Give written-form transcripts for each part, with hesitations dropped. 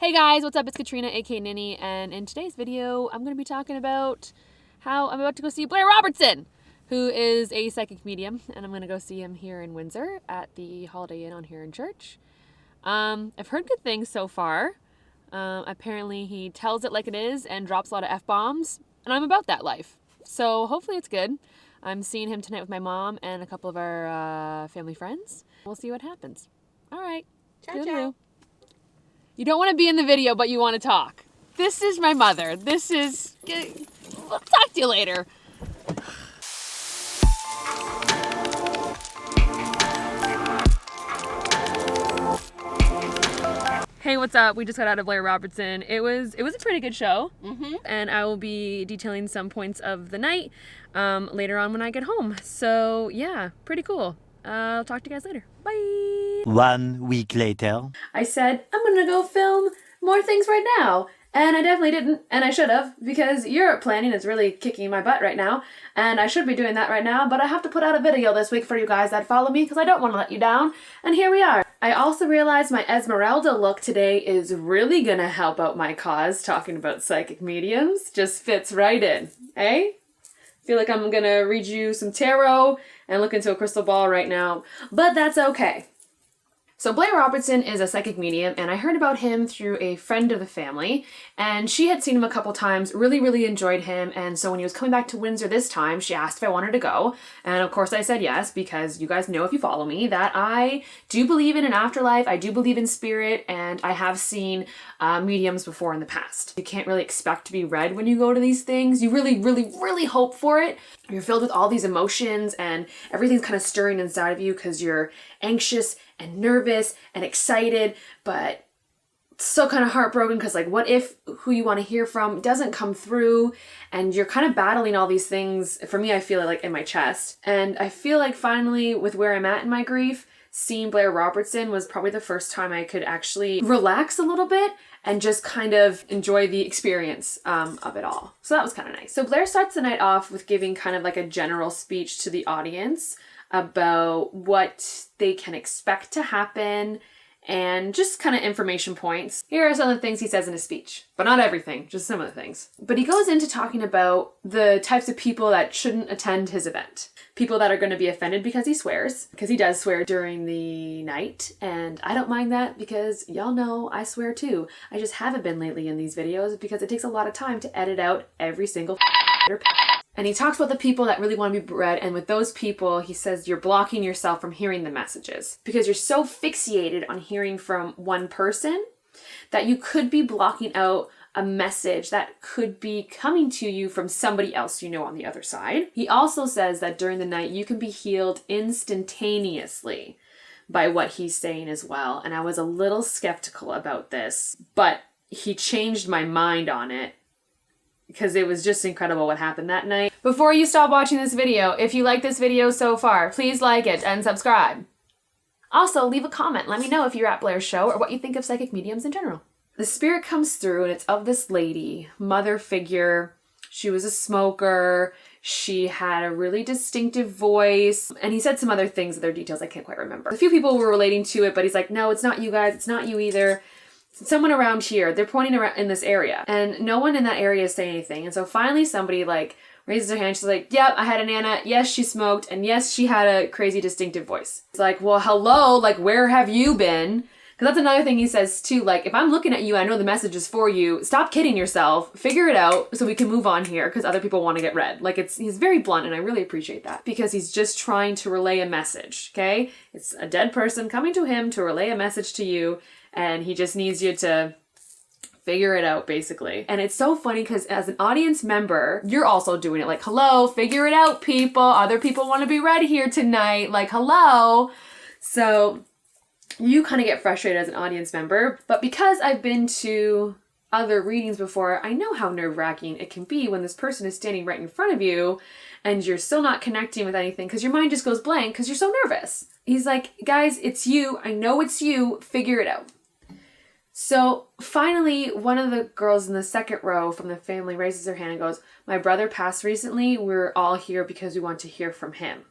Hey guys, what's up? It's Katrina, aka Ninny, and in today's video, I'm going to be talking about how I'm about to go see Blair Robertson, who is a psychic medium, and I'm going to go see him here in Windsor at the Holiday Inn on Huron Church. I've heard good things so far. Apparently he tells it like it is and drops a lot of F-bombs, and I'm about that life. So hopefully it's good. I'm seeing him tonight with my mom and a couple of our family friends. We'll see what happens. All right. Ciao, ciao. You don't want to be in the video, but you want to talk. This is my mother. We'll talk to you later. Hey, what's up? We just got out of Blair Robertson. It was a pretty good show, and I will be detailing some points of the night later on when I get home. So yeah, pretty cool. I'll talk to you guys later. Bye. 1 week later. I said, I'm gonna go film more things right now. And I definitely didn't, and I should have, because Europe planning is really kicking my butt right now, and I should be doing that right now, but I have to put out a video this week for you guys that follow me, because I don't want to let you down, and here we are. I also realized my Esmeralda look today is really gonna help out my cause, talking about psychic mediums. Just fits right in, eh? Feel like I'm gonna read you some tarot and look into a crystal ball right now, but that's okay. So Blair Robertson is a psychic medium, and I heard about him through a friend of the family, and she had seen him a couple times, really enjoyed him, and so when he was coming back to Windsor this time, she asked if I wanted to go, and of course I said yes, because you guys know if you follow me that I do believe in an afterlife, I do believe in spirit, and I have seen mediums before in the past. You can't really expect to be read when you go to these things. You really hope for it. You're filled with all these emotions, and everything's kind of stirring inside of you because you're anxious and nervous and excited, but so kind of heartbroken because like what if who you want to hear from doesn't come through, and you're kind of battling all these things. For me, I feel it like in my chest, and I feel like finally with where I'm at in my grief, seeing Blair Robertson was probably the first time I could actually relax a little bit and just kind of enjoy the experience of it all. So that was kind of nice. So Blair starts the night off with giving kind of like a general speech to the audience about what they can expect to happen and just kind of information points. Here are some of the things he says in his speech, but not everything, just some of the things. But he goes into talking about the types of people that shouldn't attend his event. People that are going to be offended because he swears, because he does swear during the night, and I don't mind that because y'all know I swear too. I just haven't been lately in these videos because it takes a lot of time to edit out every single and he talks about the people that really want to be read, and with those people, he says you're blocking yourself from hearing the messages because you're so fixated on hearing from one person that you could be blocking out a message that could be coming to you from somebody else you know on the other side. He also says that during the night, you can be healed instantaneously by what he's saying as well, and I was a little skeptical about this, but he changed my mind on it, because it was just incredible what happened that night. Before you stop watching this video, if you like this video so far, please like it and subscribe. Also, leave a comment. Let me know if you're at Blair's show or what you think of psychic mediums in general. The spirit comes through, and it's of this lady, mother figure. She was a smoker. She had a really distinctive voice. And he said some other things, other details I can't quite remember. A few people were relating to it, but he's like, no, it's not you guys. It's not you either. Someone around here, they're pointing around in this area, and no one in that area is saying anything. And so finally somebody like raises their hand. She's like, yep, I had a Nana. Yes, she smoked. And yes, she had a crazy distinctive voice. It's like, well, hello, like, where have you been? Because that's another thing he says too. Like, if I'm looking at you, I know the message is for you. Stop kidding yourself. Figure it out so we can move on here because other people want to get read. Like, he's very blunt, and I really appreciate that because he's just trying to relay a message, okay? It's a dead person coming to him to relay a message to you, and he just needs you to figure it out, basically. And it's so funny because as an audience member, you're also doing it. Like, hello, figure it out, people. Other people want to be read here tonight. Like, hello. So you kind of get frustrated as an audience member. But because I've been to other readings before, I know how nerve-wracking it can be when this person is standing right in front of you and you're still not connecting with anything because your mind just goes blank because you're so nervous. He's like, guys, it's you. I know it's you. Figure it out. So finally, one of the girls in the second row from the family raises her hand and goes, my brother passed recently. We're all here because we want to hear from him.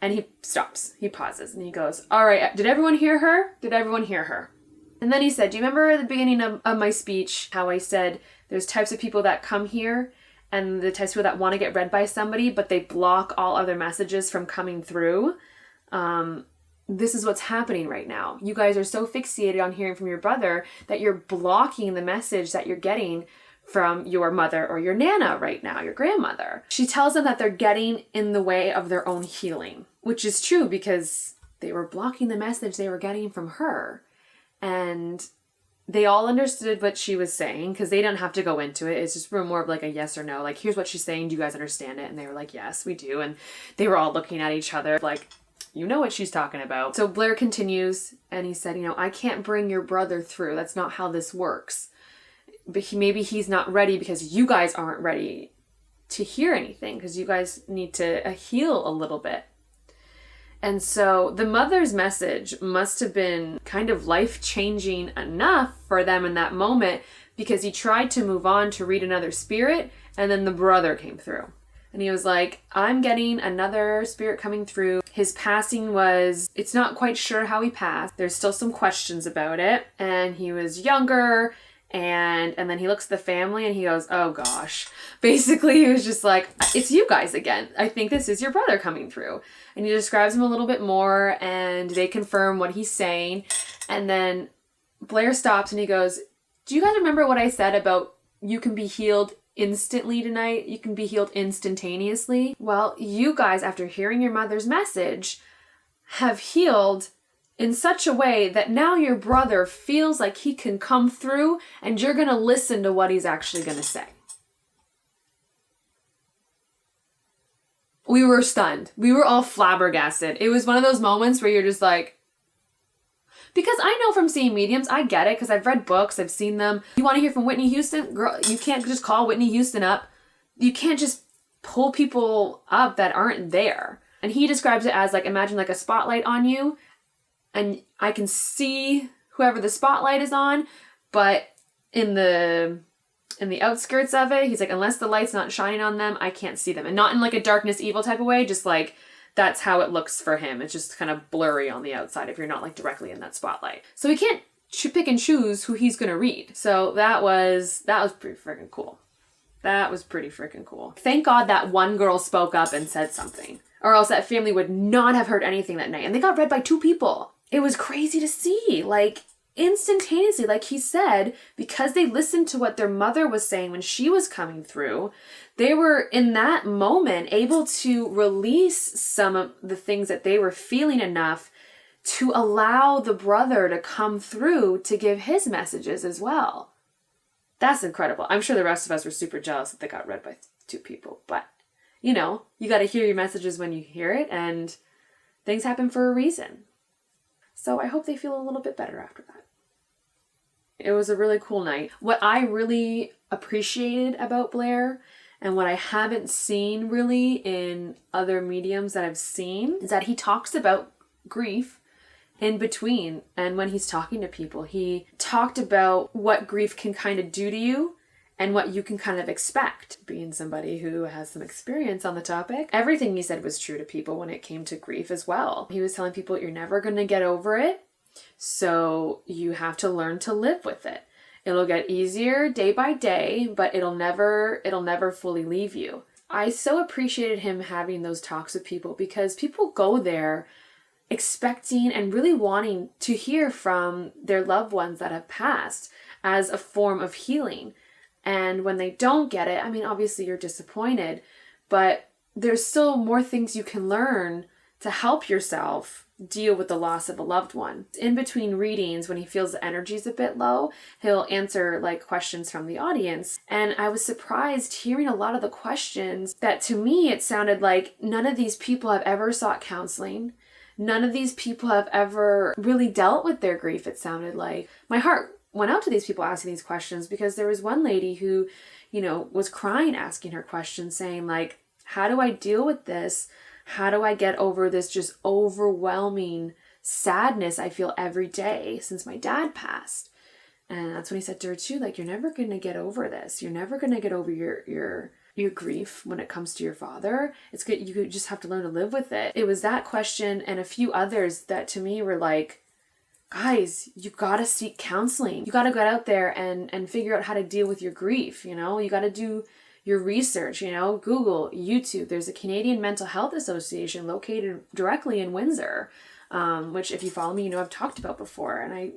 And he stops. He pauses and he goes, all right, did everyone hear her? Did everyone hear her? And then he said, do you remember at the beginning of my speech how I said there's types of people that come here and the types of people that want to get read by somebody, but they block all other messages from coming through? This is what's happening right now. You guys are so fixated on hearing from your brother that you're blocking the message that you're getting from your mother or your nana right now, your grandmother. She tells them that they're getting in the way of their own healing, which is true because they were blocking the message they were getting from her. And they all understood what she was saying because they didn't have to go into it. It's just more of like a yes or no. Like, here's what she's saying. Do you guys understand it? And they were like, yes, we do. And they were all looking at each other like, you know what she's talking about. So Blair continues and he said, I can't bring your brother through. That's not how this works. But maybe he's not ready because you guys aren't ready to hear anything because you guys need to heal a little bit. And so the mother's message must have been kind of life-changing enough for them in that moment because he tried to move on to read another spirit and then the brother came through. And he was like, I'm getting another spirit coming through. His passing it's not quite sure how he passed. There's still some questions about it. And he was younger. And then he looks at the family and he goes, oh gosh. Basically, he was just like, it's you guys again. I think this is your brother coming through. And he describes him a little bit more and they confirm what he's saying. And then Blair stops and he goes, do you guys remember what I said about you can be healed instantly tonight? You can be healed instantaneously. Well, you guys, after hearing your mother's message, have healed in such a way that now your brother feels like he can come through and you're going to listen to what he's actually going to say. We were stunned. We were all flabbergasted. It was one of those moments where you're just like, because I know from seeing mediums, I get it because I've read books, I've seen them. You want to hear from Whitney Houston? Girl, you can't just call Whitney Houston up. You can't just pull people up that aren't there. And he describes it as like, imagine like a spotlight on you and I can see whoever the spotlight is on, but in the outskirts of it, he's like, unless the light's not shining on them, I can't see them. And not in like a darkness evil type of way, just like that's how it looks for him. It's just kind of blurry on the outside if you're not like directly in that spotlight. So he can't pick and choose who he's going to read. So that was pretty freaking cool. That was pretty freaking cool. Thank God that one girl spoke up and said something, or else that family would not have heard anything that night. And they got read by 2 people. It was crazy to see, like instantaneously, like he said, because they listened to what their mother was saying when she was coming through, they were in that moment able to release some of the things that they were feeling enough to allow the brother to come through to give his messages as well. That's incredible. I'm sure the rest of us were super jealous that they got read by 2 people, but you got to hear your messages when you hear it, and things happen for a reason. So I hope they feel a little bit better after that. It was a really cool night. What I really appreciated about Blair, and what I haven't seen really in other mediums that I've seen, is that he talks about grief in between. And when he's talking to people, he talked about what grief can kind of do to you and what you can kind of expect. Being somebody who has some experience on the topic, everything he said was true to people when it came to grief as well. He was telling people you're never going to get over it, so you have to learn to live with it. It'll get easier day by day, but it'll never fully leave you. I so appreciated him having those talks with people because people go there expecting and really wanting to hear from their loved ones that have passed as a form of healing. And when they don't get it, I mean, obviously you're disappointed, but there's still more things you can learn to help yourself deal with the loss of a loved one. In between readings, when he feels the energy's a bit low, he'll answer like questions from the audience. And I was surprised hearing a lot of the questions that to me, it sounded like none of these people have ever sought counseling. None of these people have ever really dealt with their grief, it sounded like. My heart went out to these people asking these questions because there was one lady who, was crying asking her questions saying like, how do I deal with this? How do I get over this just overwhelming sadness I feel every day since my dad passed? And that's when he said to her too, like, you're never going to get over this. You're never going to get over your grief when it comes to your father. It's good. You just have to learn to live with it. It was that question and a few others that to me were like, guys, you gotta seek counseling. You gotta get out there and figure out how to deal with your grief, you know? You gotta do your research, you know? Google, YouTube. There's a Canadian Mental Health Association located directly in Windsor, which if you follow me, you know I've talked about before, and I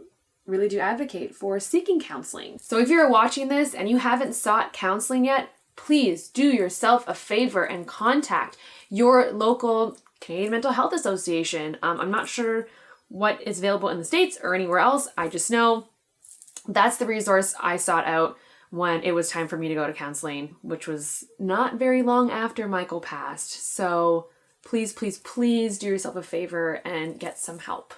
really do advocate for seeking counseling. So if you're watching this and you haven't sought counseling yet, please do yourself a favor and contact your local Canadian Mental Health Association. I'm not sure what is available in the States or anywhere else. I just know that's the resource I sought out when it was time for me to go to counseling, which was not very long after Michael passed. So please, please, please do yourself a favor and get some help.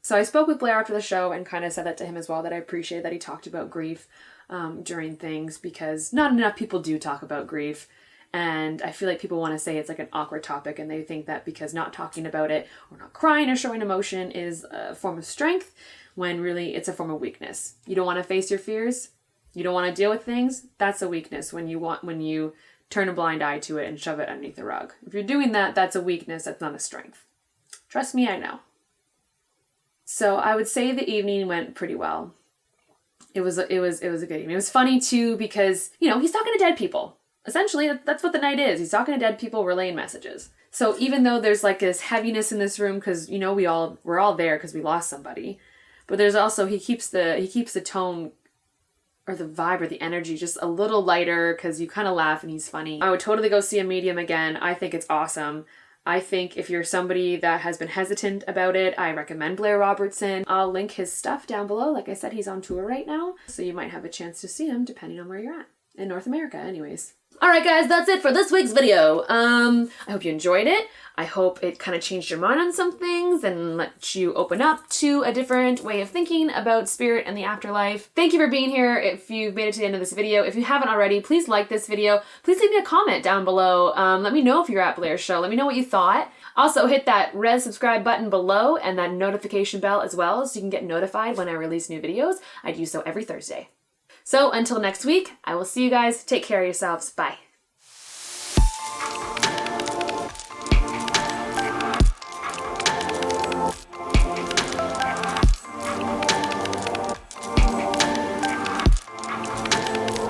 So I spoke with Blair after the show and kind of said that to him as well, that I appreciate that he talked about grief during things, because not enough people do talk about grief. And I feel like people want to say it's like an awkward topic, and they think that because not talking about it or not crying or showing emotion is a form of strength, when really it's a form of weakness. You don't want to face your fears. You don't want to deal with things. That's a weakness when you turn a blind eye to it and shove it underneath the rug. If you're doing that, that's a weakness. That's not a strength. Trust me, I know. So I would say the evening went pretty well. It was a good evening. It was funny too because, you know, he's talking to dead people. Essentially, that's what the night is. He's talking to dead people, relaying messages. So even though there's like this heaviness in this room, because, you know, we're all there because we lost somebody, but there's also, he keeps the tone or the vibe or the energy just a little lighter because you kind of laugh and he's funny. I would totally go see a medium again. I think it's awesome. I think if you're somebody that has been hesitant about it, I recommend Blair Robertson. I'll link his stuff down below. Like I said, he's on tour right now, so you might have a chance to see him depending on where you're at. In North America, anyways. Alright guys, that's it for this week's video. I hope you enjoyed it. I hope it kind of changed your mind on some things and let you open up to a different way of thinking about spirit and the afterlife. Thank you for being here if you've made it to the end of this video. If you haven't already, please like this video. Please leave me a comment down below. Let me know if you're at Blair's show. Let me know what you thought. Also hit that red subscribe button below and that notification bell as well so you can get notified when I release new videos. I do so every Thursday. So until next week, I will see you guys. Take care of yourselves. Bye.